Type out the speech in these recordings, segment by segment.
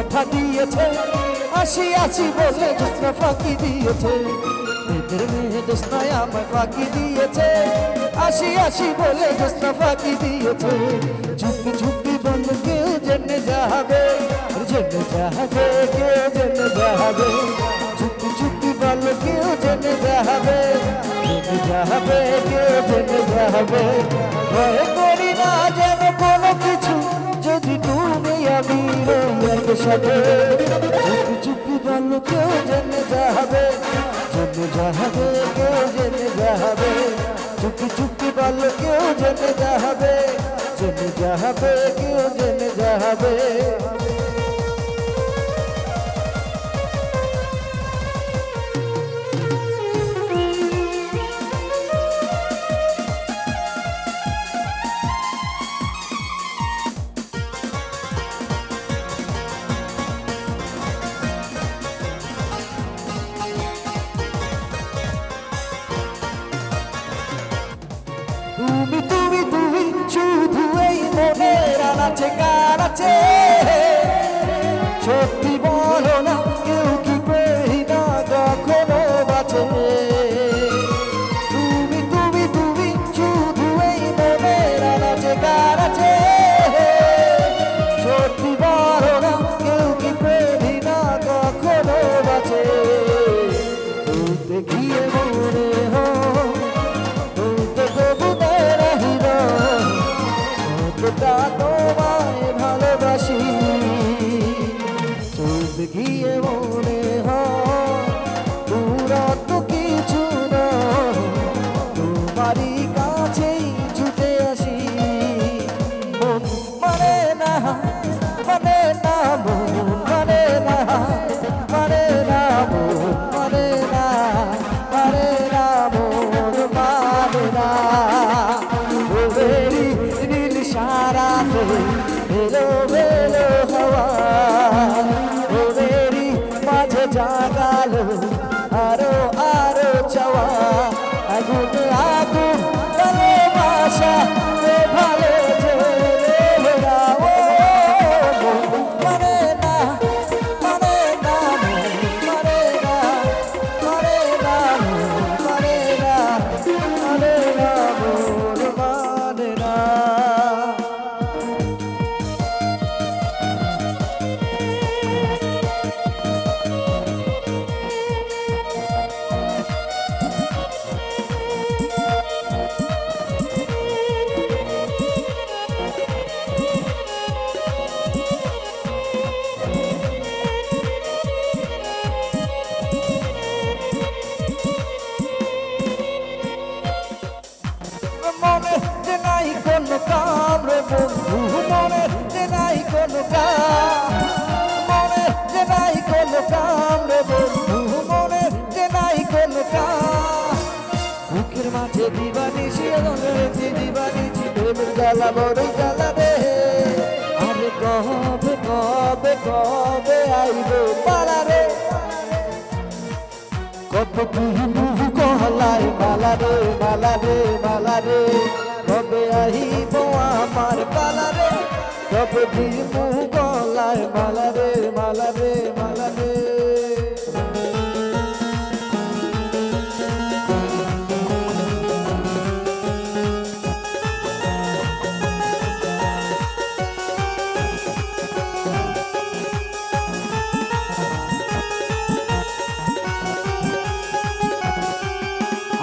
মাথা দিয়েছে আসি আসি বলে জ্যোৎস্না ফাঁকি দিয়েছে এদের মেয়ে জ্যোৎস্নায় আমায় ফাঁকি দিয়েছে আসি আসি বলে জ্যোৎস্না ফাঁকি দিয়েছে ঝুঁকি ঝুঁকি বন্ধ কেউ জেনে যাবে জেনে যাবে কেউ জেনে যাবে ঝুঁকি ঝুঁকি বল কেউ জেনে যাবে জেনে যাবে কেউ জেনে যাবে ভয় করি না যেন কোনো কিছু যদি তুমি আমি একসাথে চুপি চুপি বল কেউ জেনে যাবে জেনে যাবে কেউ জেনে যাবে চুপি চুপি বল কেউ জেনে যাবে জেনে যাবে কেউ জেনে যাবে তুমি তুমি তুমি শুধু এই মনের আনাচে কানাচে সত্যি বলো না কেউ কি পেই না কখনো বাঁচে তুমি তুমি তুমি শুধু এই মনের আনাচে কানাচে সত্যি বলো না কেউ কি পেই না কখনো বাঁচে দেখিয়ে মনে হয় তোমায় ভালোবাসি চোখ গিয়ে মনে হয় দূরত্ব কিছু নয় তোমারই কাছেই ছুটে আসি মানে না মানে না মানে না মানে না মানে না মানে না মানে না हेलो हेलो हवा ओ मेरी माझे जागालो आरो आरो चवा आगुन आगुन गले भाषा में भाले जेरा ओ मरे ना मरे ना मरे ना मरे ना मरे ना मरे ना मरे ना মনে যে নাই কোনো কাম রে বন্ধু মনে যে নাই কোনো কাম মনে যে নাই কোনো কাম রে বন্ধু মনে যে নাই কোনো কাম বুকের মাঝে দিবানিশি রঙেছি দিবানিশি প্রেমের জ্বালা বড় জ্বালা রে আরে কবে কবে কবে আইবে পালা রে কত মুহু কহলাই মালা রে মালা রে মালা রে কবে আহিব আমার পালা রে কবে মুহু কহলাই মালা রে মালা রে মালা রে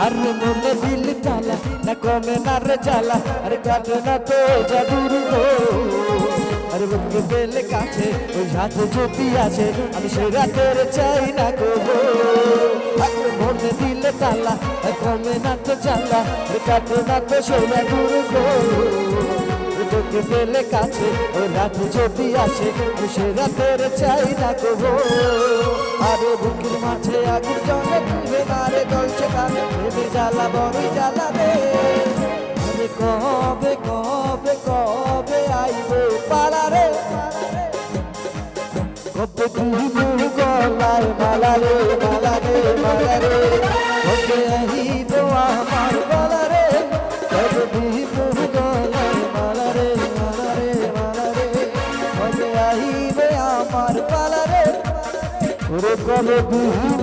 अरे मोने दिल चाला न कोमे न रे चाला अरे काटे न तो जादूर हो अरे बुके बेले काछे ओई हाथे ज्योति आछे आमी सेई रातेर चाই না গো अरे मोने दिल चाला न कोमे न तो चाला अरे काटे न तो सेई जादूर हो बुके बेले काछे ओई हाथे ज्योति आछे आमी सेई रातेर চাই না গো আরে বুকের মাঝে আগুন জ্বলে তুলবে না রে জ্বলছে কানে প্রেমে জ্বালা বড়ই জ্বালা রে আরে কবে কবে কবে আইবে পালা রে কবে তুমি গলায় মালা রে মালা রে মালা রে কবে আহিব আমার গলা রে কবে তুমি গলায় মালা রে মালা রে মালা রে কবে আহিবে আমার দরদি